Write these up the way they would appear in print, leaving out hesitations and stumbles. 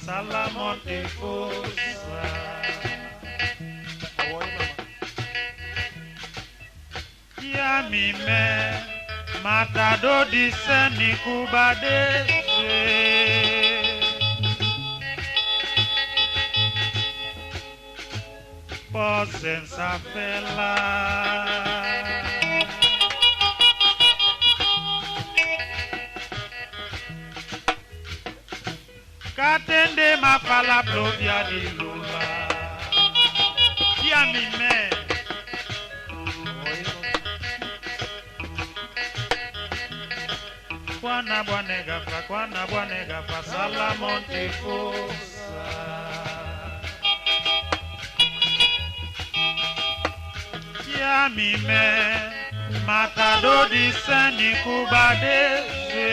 Salamonte Fosa Yamime Matado di Seni Kubadese Posenza Fela Katende mafala plovia di lula Yamime Kwana bwanega fa Salamonte Fosa Yamime Matado di Seni Kubadese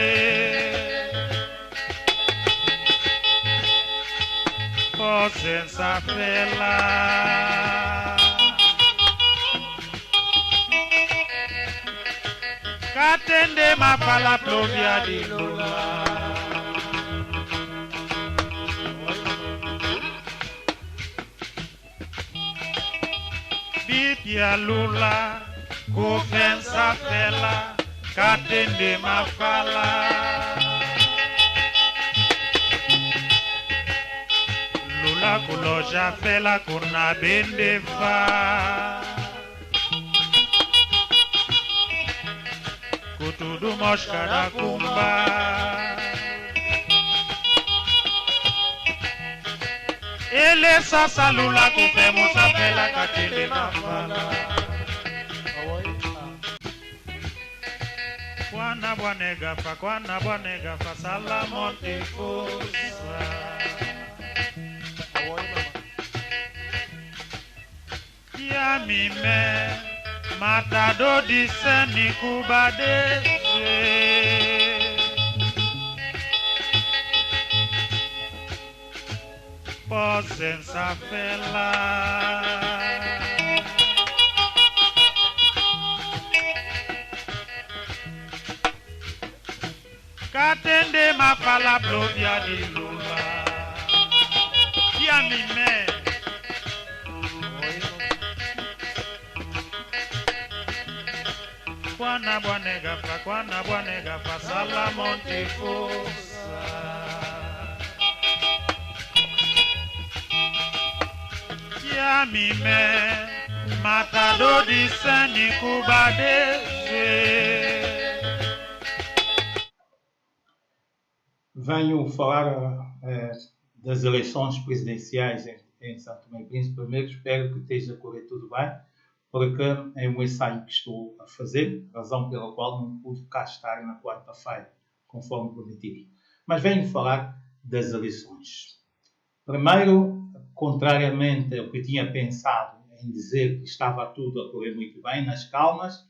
Posenza Fela Katende mafala plovia di lula Bibia lula Kofensa Fela Katende mafala Lula kuloja Fela kurna bende fa Kutudu moshkara kumba Ele sasa lula kupe musa Fela katende mafala Kwana bwanega fa Salamonte Fosa Yamime Matado di Seni Kubadese Posenza Fela Katende mafala plovia di lula Yamime Kwana bwanega fa Salamonte Fosa Yamime Matado di Seni Kubadese Venho falar das eleições presidenciais em São Tomé e Príncipe. Primeiro, espero que esteja a correr tudo bem, porque é um ensaio que estou a fazer, razão pela qual não pude cá estar na quarta-feira, conforme prometido. Mas venho falar das eleições. Primeiro, contrariamente ao que tinha pensado em dizer que estava tudo a correr muito bem, nas calmas,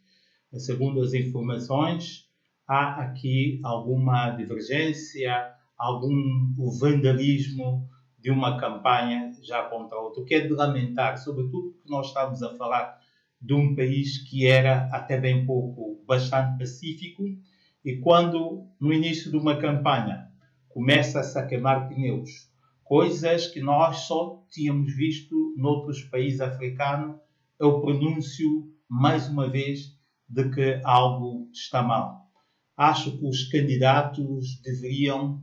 segundo as informações, há aqui alguma divergência, algum vandalismo de uma campanha já contra outra, o que é de lamentar, sobretudo porque nós estamos a falar de um país que era até bem pouco bastante pacífico e quando no início de uma campanha começa-se a queimar pneus, coisas que nós só tínhamos visto noutros países africanos, é o pronúncio, mais uma vez, de que algo está mal. Acho que os candidatos deveriam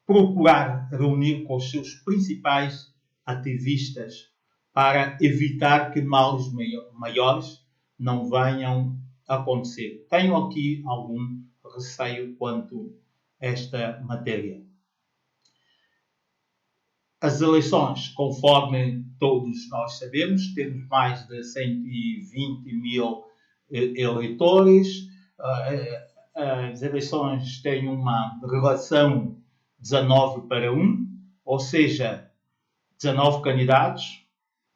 procurar reunir com os seus principais ativistas para evitar que males maiores não venham a acontecer. Tenho aqui algum receio quanto a esta matéria. As eleições, conforme todos nós sabemos, temos mais de 120 mil eleitores. As eleições têm uma relação 19-1, ou seja, 19 candidatos.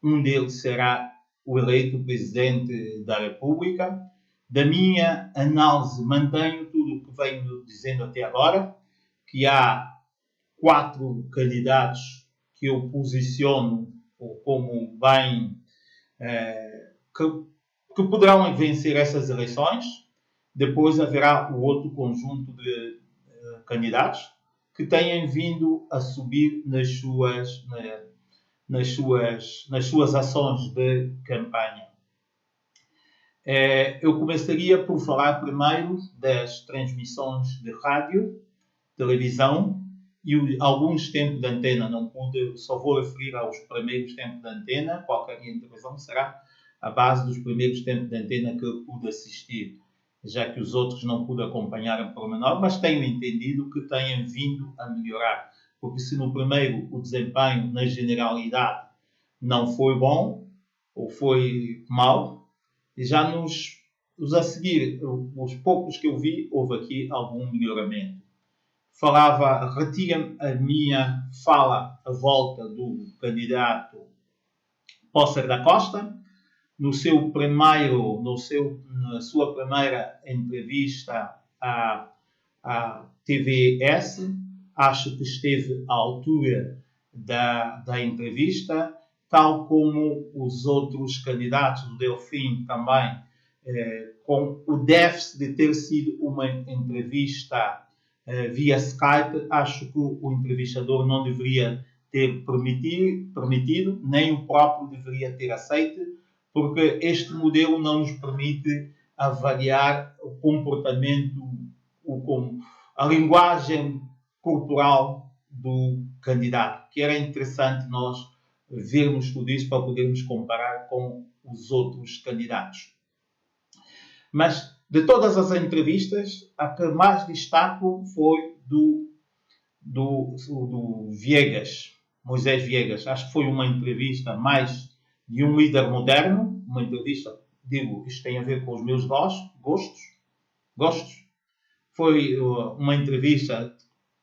Um deles será o eleito Presidente da República. Da minha análise, mantenho tudo o que venho dizendo até agora, que há 4 candidatos que eu posiciono como bem que poderão vencer essas eleições. Depois haverá o outro conjunto de candidatos que têm vindo a subir nas suas ações de campanha. Eu começaria por falar primeiro das transmissões de rádio, televisão e alguns tempos de antena. Só vou referir aos primeiros tempos de antena. Qualquer intervenção será a base dos primeiros tempos de antena que eu pude assistir, já que os outros não pude acompanhar em pormenor, mas tenho entendido que têm vindo a melhorar. Porque se no primeiro o desempenho, na generalidade, não foi bom ou foi mau, já nos a seguir, os poucos que eu vi, houve aqui algum melhoramento. Retiro a minha fala à volta do candidato Pócer da Costa. Na sua primeira entrevista à TVS, acho que esteve à altura da entrevista, tal como os outros candidatos do Delfim também, com o déficit de ter sido uma entrevista via Skype. Acho que o entrevistador não deveria ter permitido, nem o próprio deveria ter aceito, porque este modelo não nos permite avaliar o comportamento, a linguagem corporal do candidato, que era interessante nós vermos tudo isso para podermos comparar com os outros candidatos. Mas de todas as entrevistas, a que mais destaco foi do Viegas, Moisés Viegas. Acho que foi uma entrevista mais de um líder moderno, uma entrevista, isto tem a ver com os meus gostos. Foi uma entrevista,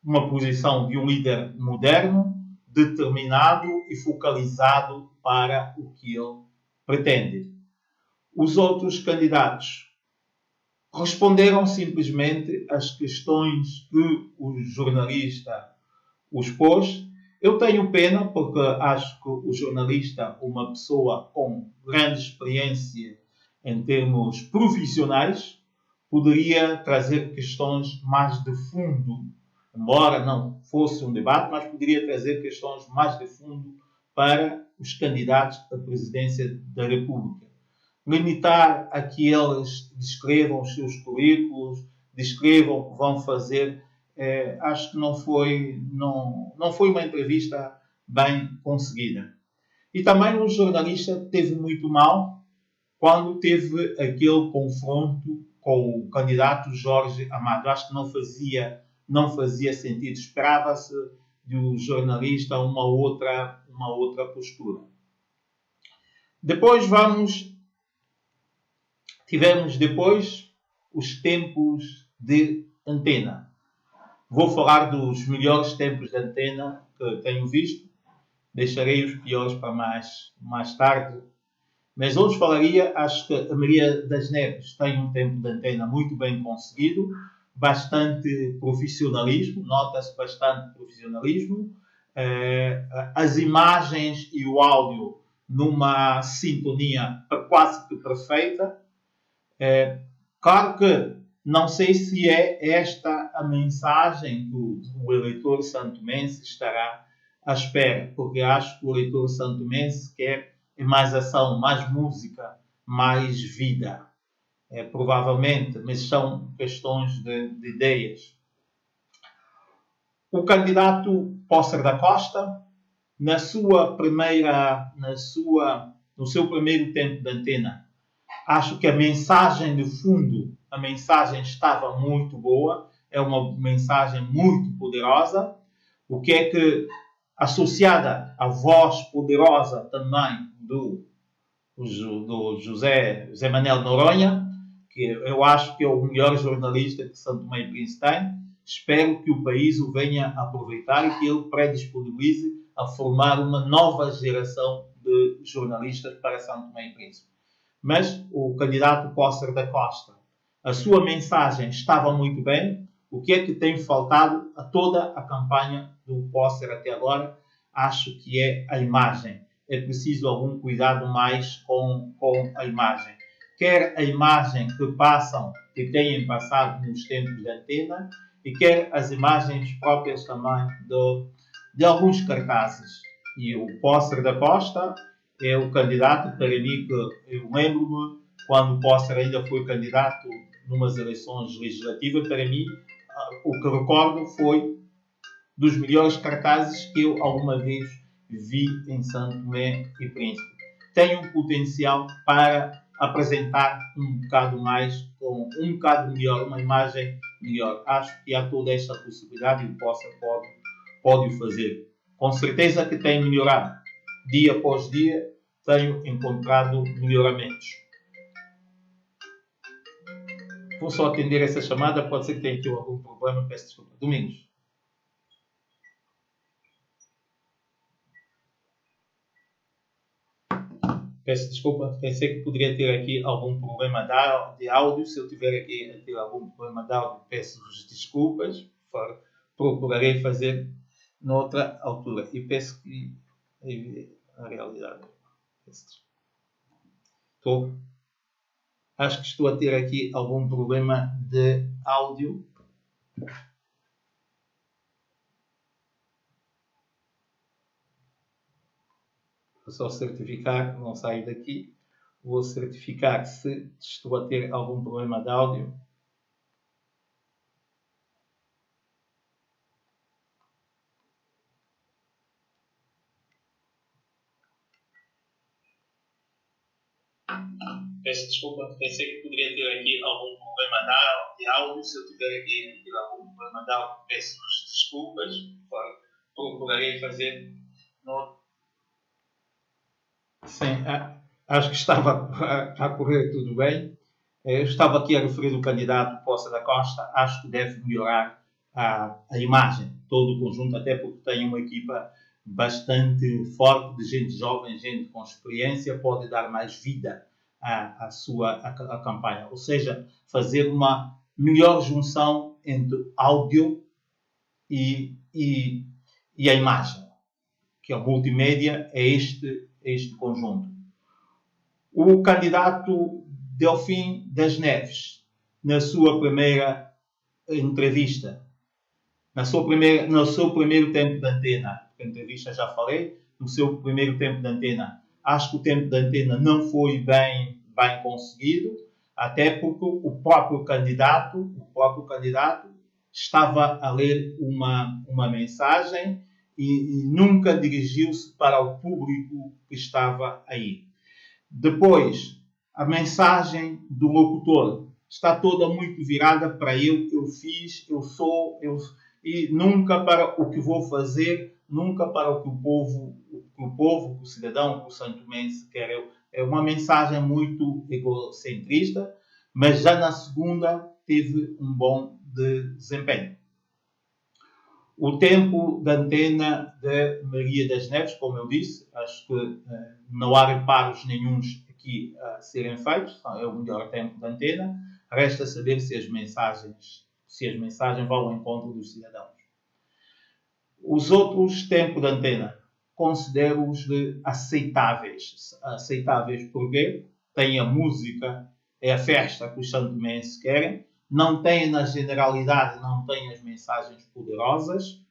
uma posição de um líder moderno, determinado e focalizado para o que ele pretende. Os outros candidatos responderam simplesmente às questões que o jornalista os pôs. Eu tenho pena, porque acho que o jornalista, uma pessoa com grande experiência em termos profissionais, poderia trazer questões mais de fundo, embora não fosse um debate, mas poderia trazer questões mais de fundo para os candidatos à presidência da República. Limitar a que eles descrevam os seus currículos, descrevam o que vão fazer, acho que não foi uma entrevista bem conseguida. E também o jornalista teve muito mal quando teve aquele confronto com o candidato Jorge Amado. Acho que não fazia sentido. Esperava-se do jornalista uma outra postura. Tivemos depois os tempos de antena. Vou falar dos melhores tempos de antena que tenho visto. Deixarei os piores para mais tarde. Mas hoje acho que a Maria das Neves tem um tempo de antena muito bem conseguido, bastante profissionalismo, nota-se bastante profissionalismo. As imagens e o áudio numa sintonia quase que perfeita. Claro que não sei se é esta a mensagem que o eleitor santomense estará à espera, porque acho que o eleitor santomense quer mais ação, mais música, mais vida. Provavelmente, mas são questões de ideias. O candidato Pócer da Costa, no seu primeiro tempo de antena, acho que a mensagem de fundo, a mensagem estava muito boa, é uma mensagem muito poderosa, o que é que, associada à voz poderosa também do José Manuel Noronha, que eu acho que é o melhor jornalista que São Tomé e Príncipe tem. Espero que o país o venha a aproveitar e que ele predisponibilize a formar uma nova geração de jornalistas para São Tomé e Príncipe. Mas o candidato Pócer da Costa, a sua mensagem estava muito bem. O que é que tem faltado a toda a campanha do Pócer até agora? Acho que é a imagem. É preciso algum cuidado mais com a imagem. Quer a imagem que têm passado nos tempos de antena, e quer as imagens próprias também de alguns cartazes. E o Pócer da Costa é o candidato para mim que eu lembro-me quando o Pócer ainda foi candidato numas eleições legislativas. Para mim, o que recordo foi dos melhores cartazes que eu alguma vez vi em Santo Tomé e Príncipe. Tem um potencial para apresentar um bocado mais, com um bocado melhor, uma imagem melhor. Acho que há toda esta possibilidade e o Pócer pode o fazer. Com certeza que tem melhorado. Dia após dia tenho encontrado melhoramentos. Vou só atender essa chamada, pode ser que tenha aqui algum problema, peço desculpa. Domingos. Peço desculpa, pensei que poderia ter aqui algum problema de áudio. Se eu tiver aqui a ter algum problema de áudio, peço-vos desculpas. Procurarei fazer noutra altura. E peço que, na realidade, acho que estou a ter aqui algum problema de áudio. Vou só certificar, não saio daqui. Vou certificar se estou a ter algum problema de áudio. Peço desculpa, pensei que poderia ter aqui algum problema de áudio. Se eu tiver aqui algum problema de áudio, peço-vos desculpas. Procurarei fazer no... Sim, acho que estava a correr tudo bem. Eu estava aqui a referir o candidato Pócer da Costa. Acho que deve melhorar a imagem, todo o conjunto, até porque tem uma equipa bastante forte de gente jovem, gente com experiência, pode dar mais vida à sua campanha. Ou seja, fazer uma melhor junção entre áudio e a imagem, que é o multimédia, é este conjunto. O candidato Delfim das Neves, na sua primeira entrevista, no seu primeiro tempo de antena, a entrevista já falei, no seu primeiro tempo de antena, acho que o tempo de antena não foi bem conseguido, até porque o próprio candidato estava a ler uma mensagem e nunca dirigiu-se para o público que estava aí. Depois, a mensagem do locutor está toda muito virada para eu fiz, eu sou, e nunca para o que vou fazer, nunca para o que o povo, o cidadão, o santomense quer. É uma mensagem muito egocentrista, mas já na segunda teve um bom desempenho. O tempo da antena de Maria das Neves, como eu disse, acho que não há reparos nenhuns aqui a serem feitos, é o melhor tempo da antena. Resta saber se as mensagens vão ao encontro dos cidadãos. Os outros tempos de antena, considero-os de aceitáveis. Aceitáveis porque tem a música, é a festa que os santomenses querem, não tem na generalidade, não tem as mensagens poderosas,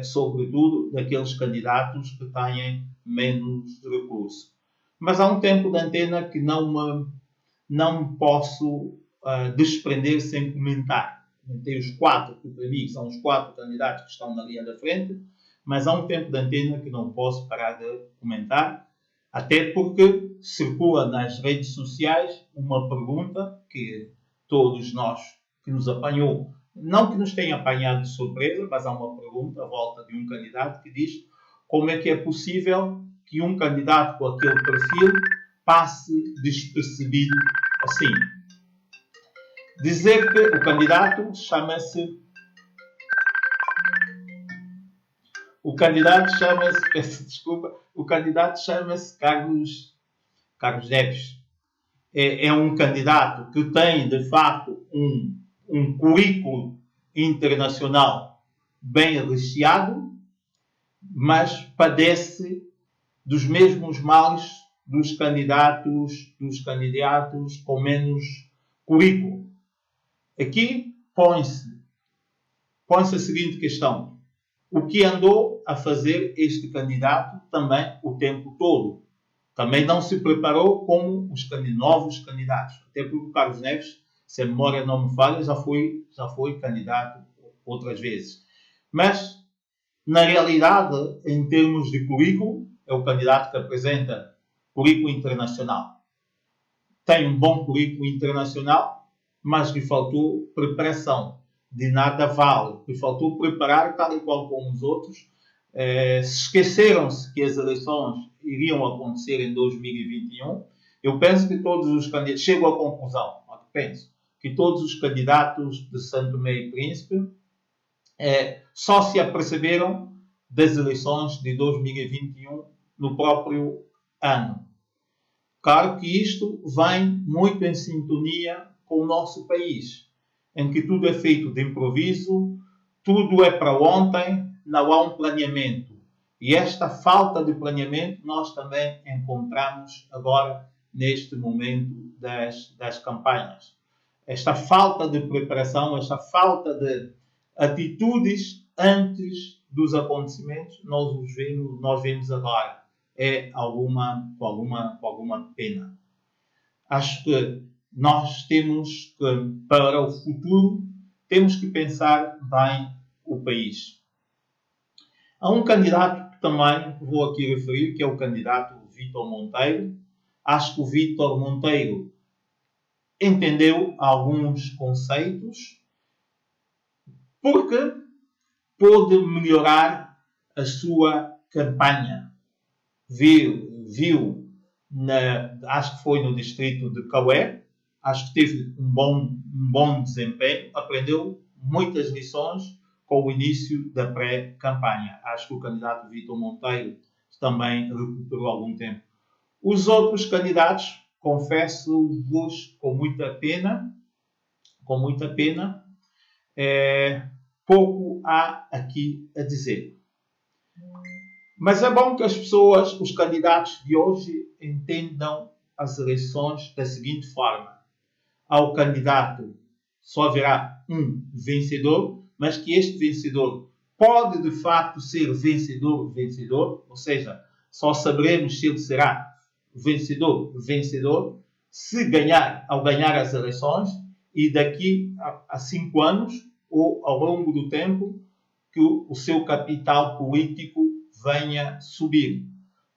sobretudo daqueles candidatos que têm menos recurso. Mas há um tempo de antena que não posso desprender sem comentar. Tem os quatro, que para mim são os quatro candidatos que estão na linha da frente, mas há um tempo de antena que não posso parar de comentar, até porque circula nas redes sociais uma pergunta que todos nós que nos apanhou, não que nos tenha apanhado de surpresa, mas há uma pergunta à volta de um candidato que diz como é que é possível que um candidato com aquele perfil passe despercebido assim. Dizer que o candidato chama-se Carlos Neves. É um candidato que tem, de facto, um currículo internacional bem recheado, mas padece dos mesmos males dos candidatos com menos currículo. Aqui põe-se põe-se a seguinte questão: o que andou a fazer este candidato também o tempo todo? Também não se preparou como os novos candidatos. Até porque o Carlos Neves, se a memória não me falha, já foi candidato outras vezes. Mas, na realidade, em termos de currículo, é o candidato que apresenta currículo internacional. Tem um bom currículo internacional, mas lhe faltou preparação. De nada vale. Lhe faltou preparar, tal e qual como os outros. Esqueceram-se que as eleições iriam acontecer em 2021. Eu penso que todos os candidatos, chego à conclusão, penso que todos os candidatos de São Tomé e Príncipe só se aperceberam das eleições de 2021 no próprio ano. Claro que isto vem muito em sintonia com o nosso país, em que tudo é feito de improviso, tudo é para ontem, não há um planeamento. E esta falta de planeamento nós também encontramos agora neste momento das campanhas. Esta falta de preparação, esta falta de atitudes antes dos acontecimentos, nós vemos agora. É com alguma pena. Acho que nós temos que, para o futuro, temos que pensar bem o país. Há um candidato que também vou aqui referir, que é o candidato Vítor Monteiro. Acho que o Vítor Monteiro entendeu alguns conceitos porque pôde melhorar a sua campanha. Viu acho que foi no distrito de Caué, acho que teve um bom desempenho, aprendeu muitas lições com o início da pré-campanha. Acho que o candidato Vítor Monteiro também recuperou algum tempo. Os outros candidatos, confesso-vos com muita pena, pouco há aqui a dizer. Mas é bom que as pessoas, os candidatos de hoje, entendam as eleições da seguinte forma. Ao candidato só haverá um vencedor, mas que este vencedor pode de facto ser vencedor, ou seja, só saberemos se ele será vencedor, se ao ganhar as eleições e daqui a 5 anos ou ao longo do tempo que o seu capital político venha subir.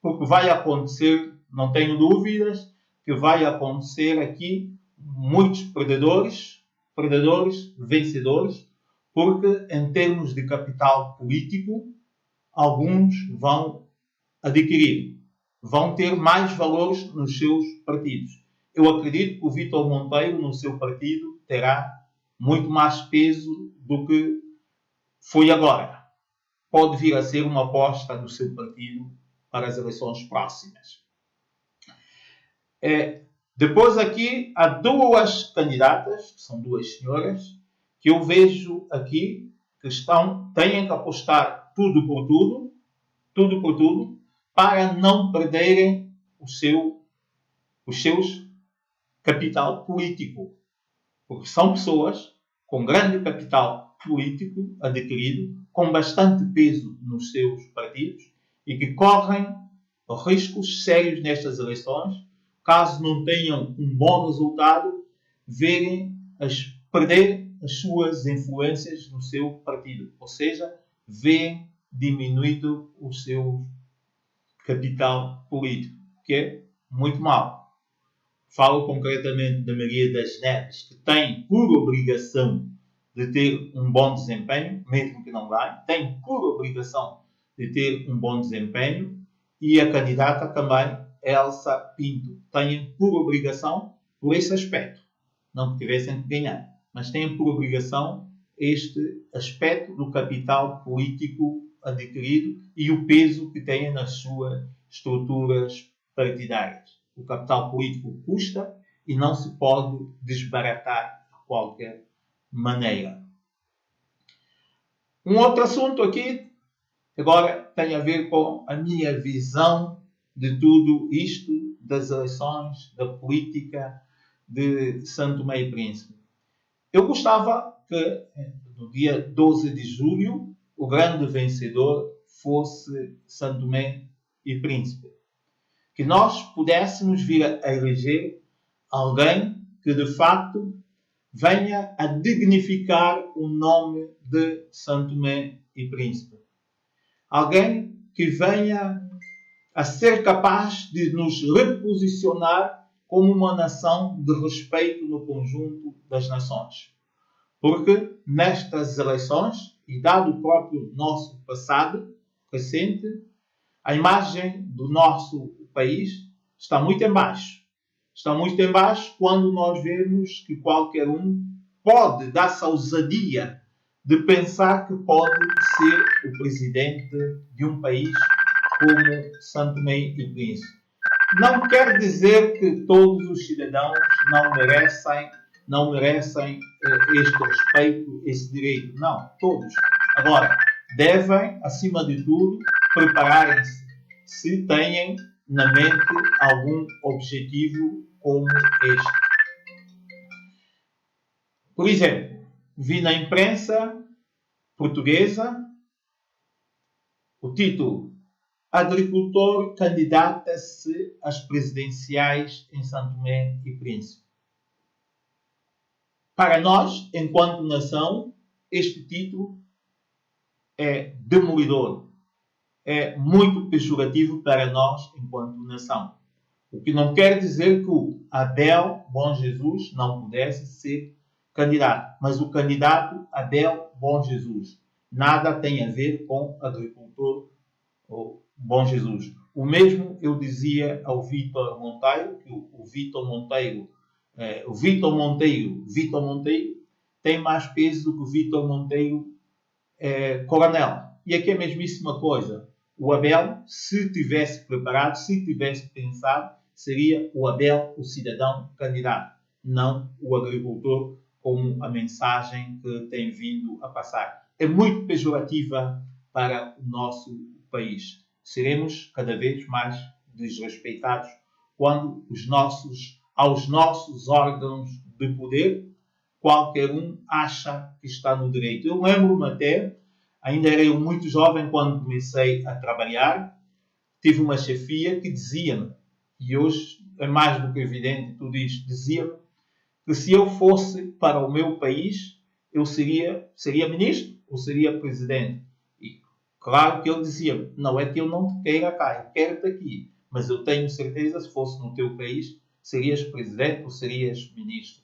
Porque vai acontecer, não tenho dúvidas, que vai acontecer aqui muitos perdedores, vencedores, porque em termos de capital político, alguns vão adquirir, vão ter mais valores nos seus partidos. Eu acredito que o Vítor Monteiro, no seu partido, terá muito mais peso do que foi agora. Pode vir a ser uma aposta do seu partido para as eleições próximas. Depois aqui há duas candidatas, que são duas senhoras, que eu vejo aqui que têm que apostar tudo por tudo, para não perderem os seus capital político. Porque são pessoas com grande capital político adquirido, com bastante peso nos seus partidos e que correm riscos sérios nestas eleições, caso não tenham um bom resultado, perder as suas influências no seu partido. Ou seja, veem diminuído o seu capital político, que é muito mau. Falo concretamente da Maria das Neves, que tem por obrigação de ter um bom desempenho, mesmo que não ganhe, tem por obrigação de ter um bom desempenho, e a candidata também, Elsa Pinto, tem por obrigação, por esse aspecto, não que tivessem de ganhar, mas têm por obrigação este aspecto do capital político adquirido e o peso que têm nas suas estruturas partidárias. O capital político custa e não se pode desbaratar de qualquer maneira. Um outro assunto aqui, agora tem a ver com a minha visão de tudo isto, das eleições, da política de São Tomé e Príncipe. Eu gostava que no dia 12 de julho, o grande vencedor fosse São Tomé e Príncipe. Que nós pudéssemos vir a eleger alguém que, de facto, venha a dignificar o nome de São Tomé e Príncipe. Alguém que venha a ser capaz de nos reposicionar como uma nação de respeito no conjunto das nações. Porque nestas eleições, e dado o próprio nosso passado recente, a imagem do nosso país está muito em baixo. Está muito em baixo quando nós vemos que qualquer um pode dar-se a ousadia de pensar que pode ser o presidente de um país como São Tomé e Príncipe. Não quer dizer que todos os cidadãos não merecem este respeito, esse direito. Não, todos. Agora, devem, acima de tudo, prepararem-se se têm na mente algum objetivo como este. Por exemplo, vi na imprensa portuguesa o título: Agricultor candidata-se às presidenciais em São Tomé e Príncipe. Para nós, enquanto nação, este título é demolidor. É muito pejorativo para nós enquanto nação. O que não quer dizer que o Abel Bom Jesus não pudesse ser candidato. Mas o candidato Abel Bom Jesus nada tem a ver com agricultor Bom Jesus. O mesmo eu dizia ao Vítor Monteiro, que o Vítor Monteiro tem mais peso do que o Vítor Monteiro Coronel. E aqui é a mesmíssima coisa. O Abel, se tivesse preparado, se tivesse pensado, seria o Abel o cidadão candidato, não o agricultor, como a mensagem que tem vindo a passar. É muito pejorativa para o nosso país. Seremos cada vez mais desrespeitados quando aos nossos órgãos de poder, qualquer um acha que está no direito. Eu lembro-me até, ainda era eu muito jovem quando comecei a trabalhar, tive uma chefia que dizia-me, e hoje é mais do que evidente tudo isto, dizia-me que se eu fosse para o meu país, eu seria ministro ou seria presidente. E claro que ele dizia-me, não é que eu não te queira cá, eu quero-te aqui, mas eu tenho certeza, se fosse no teu país, serias presidente ou serias ministro.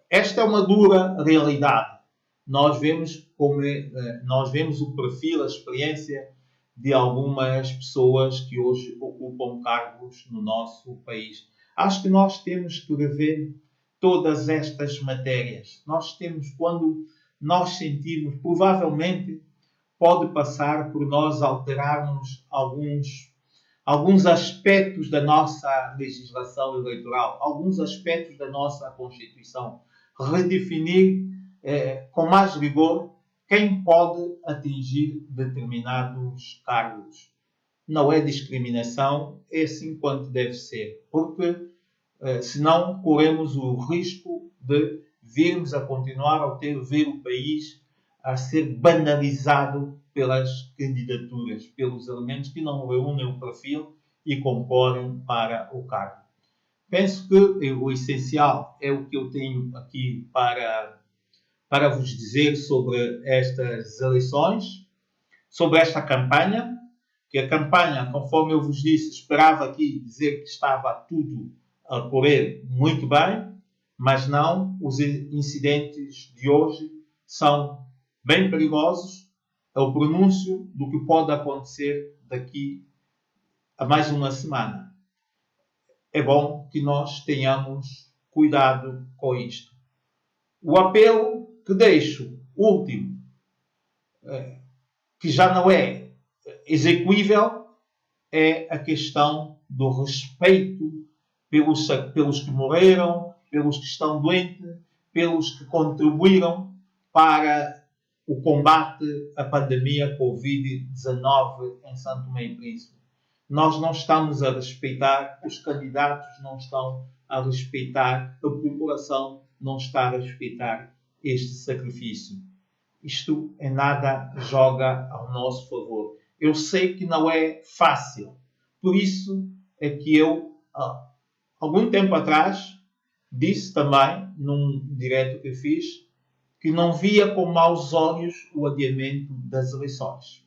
Esta é uma dura realidade. Nós vemos o perfil, a experiência de algumas pessoas que hoje ocupam cargos no nosso país. Acho que nós temos que rever todas estas matérias. Quando nós sentirmos, provavelmente pode passar por nós alterarmos alguns aspectos da nossa legislação eleitoral, alguns aspectos da nossa Constituição, redefinir com mais rigor quem pode atingir determinados cargos. Não é discriminação, é assim quanto deve ser, porque senão corremos o risco de virmos a continuar a ver o país a ser banalizado pelas candidaturas, pelos elementos que não reúnem o perfil e concorrem para o cargo. Penso que o essencial é o que eu tenho aqui para vos dizer sobre estas eleições, sobre esta campanha, que a campanha, conforme eu vos disse, esperava aqui dizer que estava tudo a correr muito bem, mas não, os incidentes de hoje são bem perigosos, é o pronúncio do que pode acontecer daqui a mais uma semana. É bom que nós tenhamos cuidado com isto. O apelo que deixo, último, que já não é execuível, é a questão do respeito pelos que morreram, pelos que estão doentes, pelos que contribuíram para o combate à pandemia Covid-19 em São Tomé e Príncipe. Nós não estamos a respeitar, os candidatos não estão a respeitar, a população não está a respeitar este sacrifício. Isto em nada joga ao nosso favor. Eu sei que não é fácil. Por isso é que eu, algum tempo atrás, disse também, num direto que fiz, que não via com maus olhos o adiamento das eleições.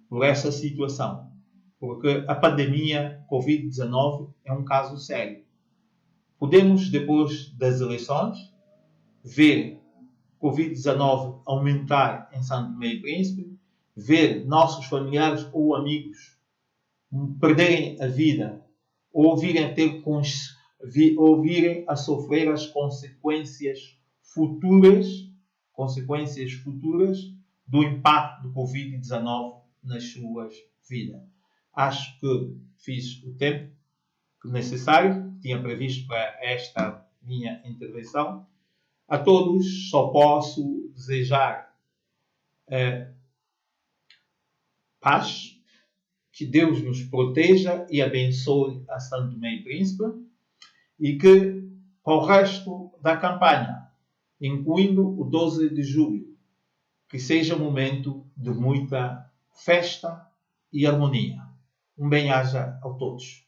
Por essa situação. Porque a pandemia Covid-19 é um caso sério. Podemos, depois das eleições, ver Covid-19 aumentar em São Tomé e Príncipe, ver nossos familiares ou amigos perderem a vida ou virem a sofrer as consequências futuras do impacto do Covid-19 nas suas vidas. Acho que fiz o tempo necessário, tinha previsto para esta minha intervenção. A todos só posso desejar paz, que Deus nos proteja e abençoe a São Tomé e Príncipe e que, para o resto da campanha, incluindo o 12 de julho, que seja um momento de muita festa e harmonia. Um bem-aja a todos.